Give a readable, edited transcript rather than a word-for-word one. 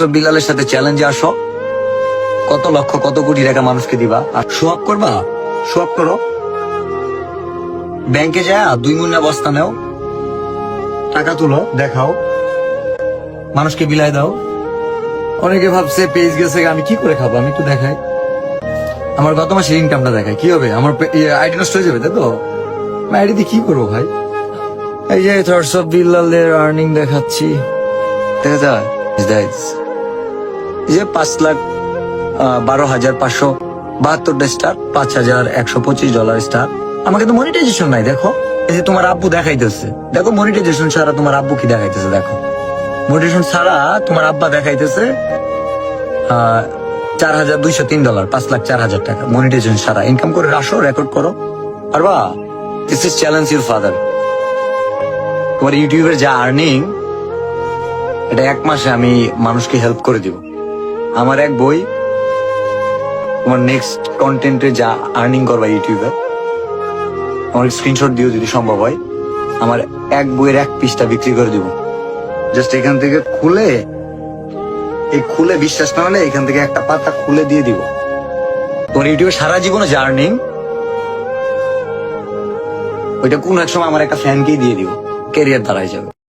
বিলালের সাথে চ্যালেঞ্জে আসো, কত লক্ষ কত কোটি টাকা মানুষকে দিবা আর শো আপ করবা। শো আপ করো, ব্যাংকে যা 2 মুন্না বস্তা নেও, টাকা তুলো, দেখাও, মানুষকে বিলাই দাও। অনেকে ভাবছে পেজ গেছে, আমি কি করে খাবো, আমি একটু দেখাই, আমার গত মাসের ইনকামটা দেখাই, কি হবে, আমার আইডি নষ্ট হয়ে যাবে, তাই তো? আইডি দিয়ে কি করবো ভাই? এই যে থটস অফ বিলালের আর্নিং দেখাচ্ছি, দেখা যায় এই যে 5,12,572 স্টার, $5,125 স্টার। আমাকে তো মনিটাইজেশন নাই, দেখো এই যে তোমার আব্বু দেখাইতেছে, দেখো মনিটাইজেশন ছাড়া তোমার আব্বু কি দেখাইতেছে, দেখো মনিটাইজেশন ছাড়া তোমার আব্বা দেখাইতেছে $4,203, 5,04,000 টাকা মনিটাইজেশন ছাড়া। ইনকাম করে আসো, রেকর্ড করো, পারবা? This is challenge your father. তোমার ইউটিউবের যা আর্নিং, এটা 1 মাসে আমি মানুষকে হেল্প করে দিব। আমার এক বই, তোমার নেক্সট কন্টেন্টে যা আর্নিং করবা ইউটিউবে, আমার স্ক্রিনশট দিও যদি সম্ভব হয়। আমার এক বইয়ের 1 পৃষ্ঠা বিক্রি করে দিব। জাস্ট এখান থেকে খুলে, বিশ্বাস না হলে এখান থেকে একটা পাতা খুলে দিয়ে দিব। তোমার ইউটিউবে সারা জীবনে যা আর্নিং, ওইটা কোন এক সময় আমার একটা ফ্যানকেই দিয়ে দিব, ক্যারিয়ার দাঁড়ায় যাবে।